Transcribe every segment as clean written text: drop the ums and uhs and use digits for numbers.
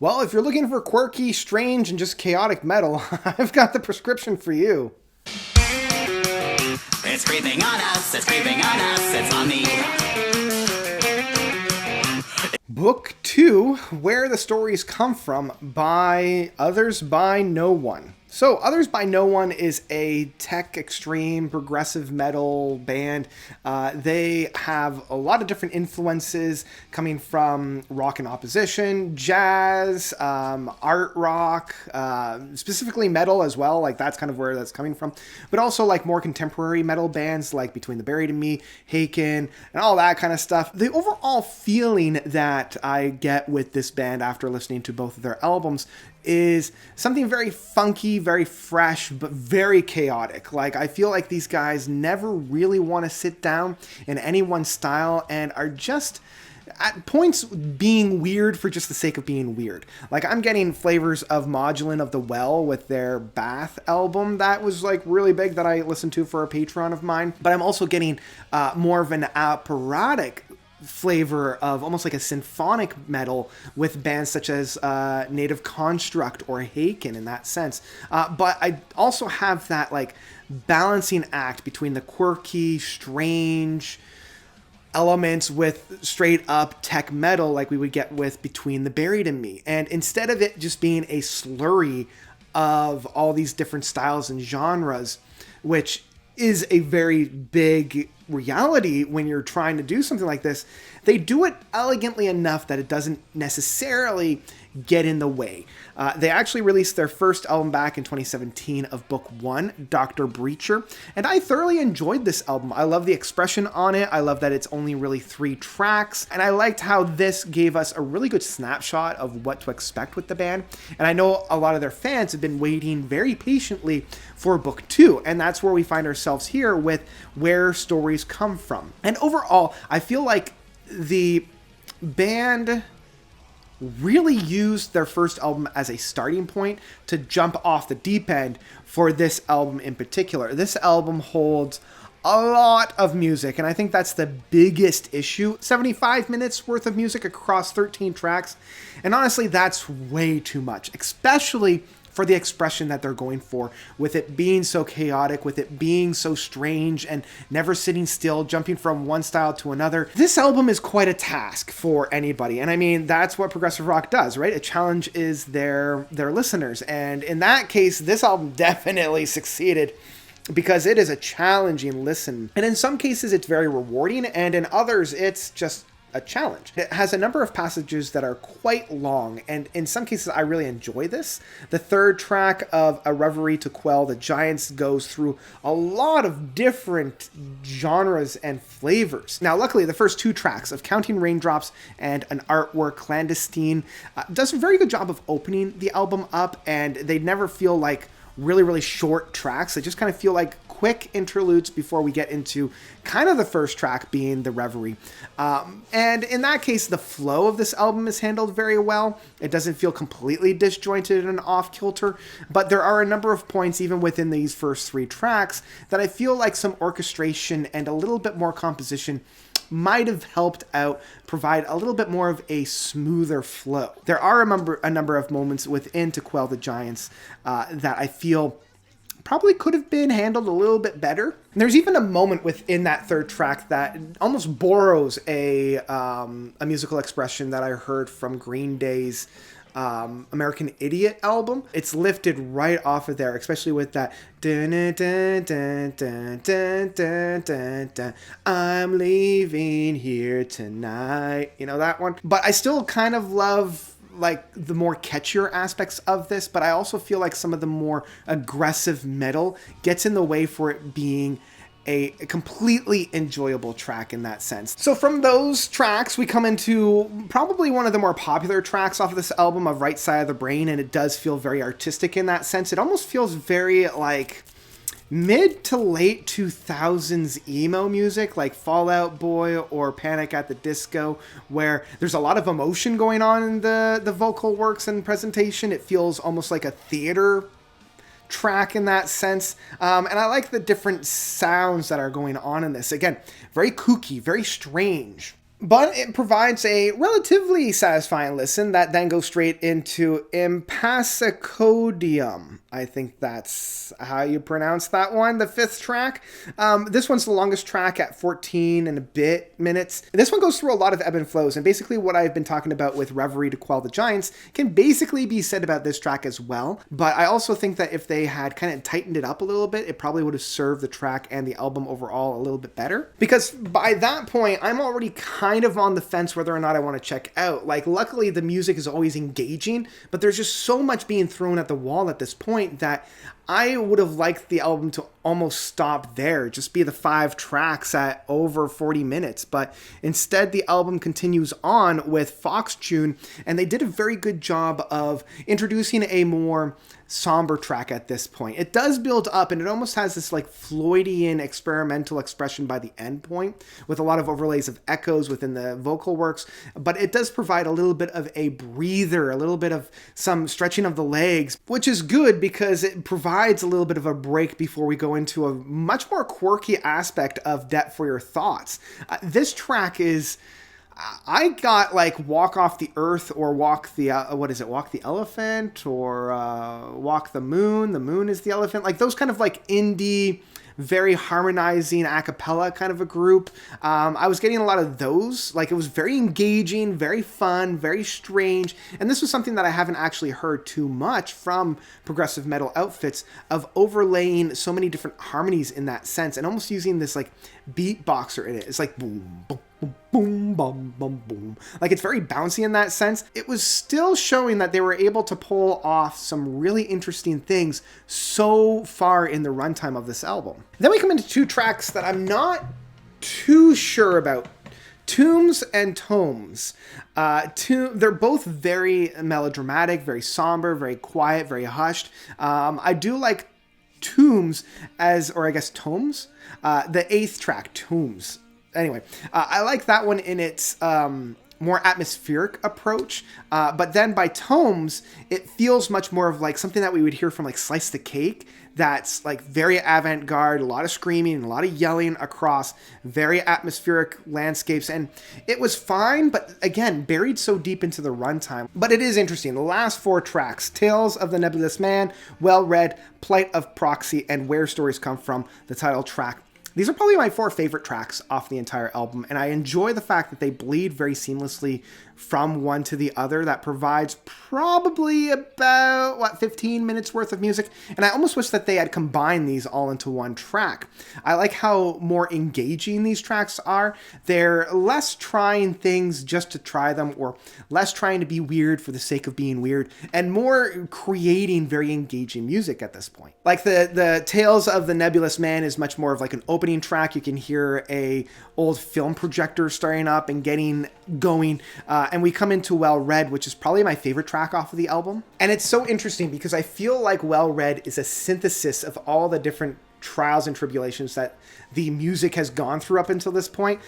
Well, if you're looking for quirky, strange, and just chaotic metal, I've got the prescription for you. It's creeping on us, it's creeping on us, it's on the... Book 2, Where the Stories Come From, by Others by No One. So, Others by No One is a tech extreme progressive metal band. They have a lot of different influences coming from rock and opposition, jazz, art rock, specifically metal as well. Like that's kind of where that's coming from. But also like more contemporary metal bands like Between the Buried and Me, Haken, and all that kind of stuff. The overall feeling that I get with this band after listening to both of their albums is something very funky, very fresh, but very chaotic. Like, I feel like these guys never really want to sit down in any one style and are just at points being weird for just the sake of being weird. Like, I'm getting flavors of Modulin of the Well with their Bath album. That was like really big that I listened to for a Patreon of mine. But I'm also getting more of an operatic flavor of almost like a symphonic metal with bands such as Native Construct or Haken in that sense. But I also have that like balancing act between the quirky, strange elements with straight up tech metal like we would get with Between the Buried and Me. And instead of it just being a slurry of all these different styles and genres, which is a very big reality when you're trying to do something like this, they do it elegantly enough that it doesn't necessarily get in the way. They actually released their first album back in 2017 of Book 1, Dr. Breacher, and I thoroughly enjoyed this album. I love the expression on it. I love that it's only really 3 tracks, and I liked how this gave us a really good snapshot of what to expect with the band. And I know a lot of their fans have been waiting very patiently for Book 2, and that's where we find ourselves here with Where Stories Come From. And overall, I feel like the band really used their first album as a starting point to jump off the deep end for this album in particular. This album holds a lot of music, and I think that's the biggest issue. 75 minutes worth of music across 13 tracks, and honestly, that's way too much, especially for the expression that they're going for, with it being so chaotic, with it being so strange and never sitting still, jumping from one style to another. This album is quite a task for anybody. And I mean, that's what progressive rock does, right? It challenges their listeners. And in that case, this album definitely succeeded, because it is a challenging listen. And in some cases, it's very rewarding, and in others, it's just a challenge. It has a number of passages that are quite long, and in some cases I really enjoy this. The third track of A Reverie to Quell the Giants goes through a lot of different genres and flavors. Now, luckily, the first 2 tracks of Counting Raindrops and An Artwork Clandestine does a very good job of opening the album up, and they never feel like really short tracks. They just kind of feel like quick interludes before we get into kind of the first track being The Reverie. And in that case, the flow of this album is handled very well. It doesn't feel completely disjointed and off-kilter, but there are a number of points even within these first 3 tracks that I feel like some orchestration and a little bit more composition might have helped out provide a little bit more of a smoother flow. There are a number of moments within To Quell the Giants that I feel probably could have been handled a little bit better. And there's even a moment within that third track that almost borrows a musical expression that I heard from Green Day's American Idiot album. It's lifted right off of there, especially with that dun, dun, dun, dun, dun, dun, dun, dun, I'm leaving here tonight. You know that one? But I still kind of love like the more catchier aspects of this, but I also feel like some of the more aggressive metal gets in the way for it being a completely enjoyable track in that sense. So from those tracks, we come into probably one of the more popular tracks off of this album, of Right Side of the Brain, and it does feel very artistic in that sense. It almost feels very like mid to late 2000s emo music, like Fall Out Boy or Panic at the Disco, where there's a lot of emotion going on in the vocal works and presentation. It feels almost like a theater track in that sense. And I like the different sounds that are going on in this. Again, very kooky, very strange. But it provides a relatively satisfying listen that then goes straight into Impassicodium. I think that's how you pronounce that one, the fifth track. This one's the longest track at 14 and a bit minutes. This one goes through a lot of ebb and flows, and basically what I've been talking about with Reverie to Quell the Giants can basically be said about this track as well. But I also think that if they had kind of tightened it up a little bit, it probably would have served the track and the album overall a little bit better. Because by that point, I'm already kind of on the fence whether or not I want to check out. Like, luckily the music is always engaging, but there's just so much being thrown at the wall at this point that I would have liked the album to almost stop there, just be the 5 tracks at over 40 minutes. But instead, the album continues on with Fox Tune, and they did a very good job of introducing a more somber track at this point. It does build up, and it almost has this like Floydian experimental expression by the end point, with a lot of overlays of echoes within the vocal works, but it does provide a little bit of a breather, a little bit of some stretching of the legs, which is good because it provides a little bit of a break before we go into a much more quirky aspect of Debt for Your Thoughts. This track is... I got like Walk Off the Earth or Walk the, Walk the Elephant or Walk the Moon. The Moon is the elephant. Like those kind of like indie, very harmonizing a cappella kind of a group. I was getting a lot of those. Like it was very engaging, very fun, very strange. And this was something that I haven't actually heard too much from progressive metal outfits, of overlaying so many different harmonies in that sense and almost using this like beatboxer in it. It's like boom, boom, boom, boom, boom, boom, boom. Like it's very bouncy in that sense. It was still showing that they were able to pull off some really interesting things so far in the runtime of this album. Then we come into 2 tracks that I'm not too sure about. Tombs and Tomes. They're both very melodramatic, very somber, very quiet, very hushed. I do like Tombs or I guess Tomes? The 8th track, Tombs. Anyway, I like that one in its more atmospheric approach, but then by Tomes, it feels much more of like something that we would hear from like Slice the Cake, that's like very avant-garde, a lot of screaming and a lot of yelling across very atmospheric landscapes, and it was fine, but again, buried so deep into the runtime. But it is interesting. The last 4 tracks, Tales of the Nebulous Man, Well Read, Plight of Proxy, and Where Stories Come From, the title track. These are probably my 4 favorite tracks off the entire album, and I enjoy the fact that they bleed very seamlessly from one to the other. That provides probably about, 15 minutes worth of music, and I almost wish that they had combined these all into one track. I like how more engaging these tracks are. They're less trying things just to try them, or less trying to be weird for the sake of being weird, and more creating very engaging music at this point. Like the Tales of the Nebulous Man is much more of like an opening track. You can hear a old film projector starting up and getting going, and we come into Well Read, which is probably my favorite track off of the album. And it's so interesting because I feel like Well Read is a synthesis of all the different trials and tribulations that the music has gone through up until this point.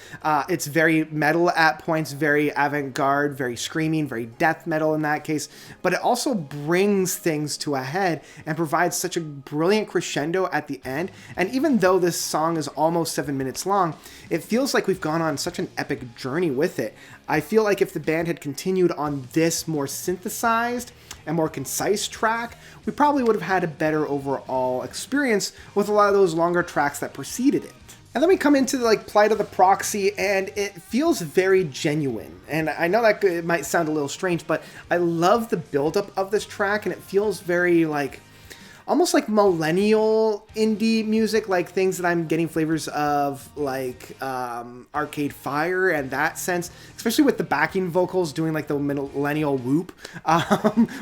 It's very metal at points, very avant-garde, very screaming, very death metal in that case, but it also brings things to a head and provides such a brilliant crescendo at the end. And even though this song is almost 7 minutes long, it feels like we've gone on such an epic journey with it. I feel like if the band had continued on this more synthesized and more concise track, we probably would have had a better overall experience with a lot of those longer tracks that preceded it. And then we come into the Plight of the Proxy, and it feels very genuine. And I know that it might sound a little strange, but I love the buildup of this track, and it feels very almost like millennial indie music, like things that I'm getting flavors of, like Arcade Fire and that sense, especially with the backing vocals doing like the millennial whoop,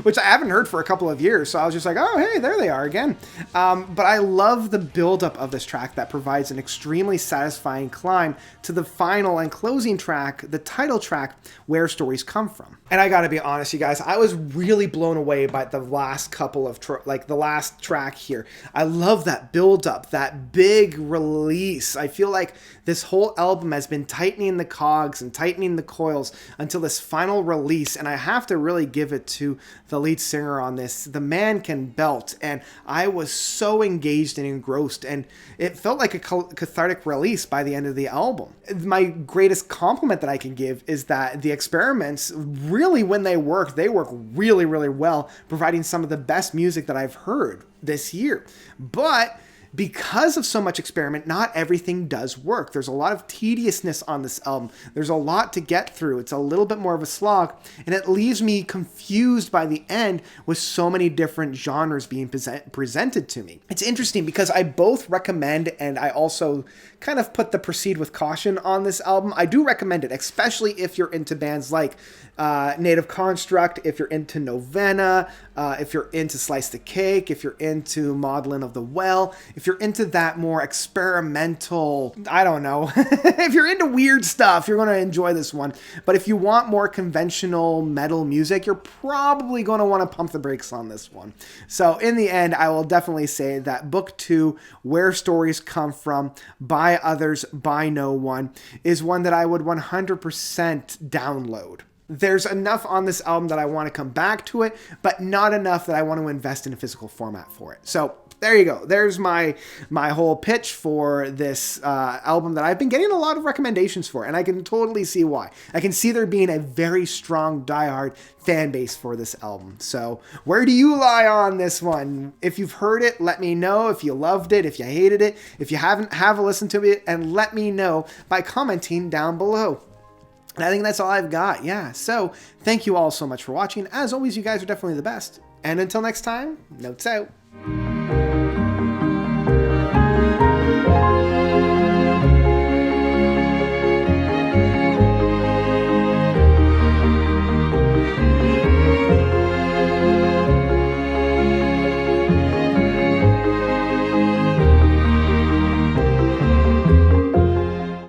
which I haven't heard for a couple of years. So I was just like, oh, hey, there they are again. But I love the buildup of this track that provides an extremely satisfying climb to the final and closing track, the title track, Where Stories Come From. And I gotta be honest, you guys, I was really blown away by the last couple of the last last track here. I love that build up, that big release. I feel like this whole album has been tightening the cogs and tightening the coils until this final release. And I have to really give it to the lead singer on this. The man can belt, and I was so engaged and engrossed, and it felt like a cathartic release by the end of the album. My greatest compliment that I can give is that the experiments really, when they work really, really well, providing some of the best music that I've heard this year. But because of so much experiment, not everything does work. There's a lot of tediousness on this album. There's a lot to get through. It's a little bit more of a slog, and it leaves me confused by the end with so many different genres being presented to me. It's interesting because I both recommend, and I also kind of put the proceed with caution on this album. I do recommend it, especially if you're into bands like Native Construct, if you're into Novena, if you're into Slice the Cake, if you're into Maudlin of the Well, if you're into that more experimental, I don't know, if you're into weird stuff, you're going to enjoy this one. But if you want more conventional metal music, you're probably going to want to pump the brakes on this one. So in the end, I will definitely say that Book 2, Where Stories Come From, by Others, by No One, is one that I would 100% download. There's enough on this album that I want to come back to it, but not enough that I want to invest in a physical format for it. So there you go. There's my whole pitch for this album that I've been getting a lot of recommendations for, and I can totally see why. I can see there being a very strong diehard fan base for this album. So where do you lie on this one? If you've heard it, let me know. If you loved it, if you hated it, if you haven't, have a listen to it, and let me know by commenting down below. And I think that's all I've got. Yeah. So thank you all so much for watching. As always, you guys are definitely the best. And until next time, notes out.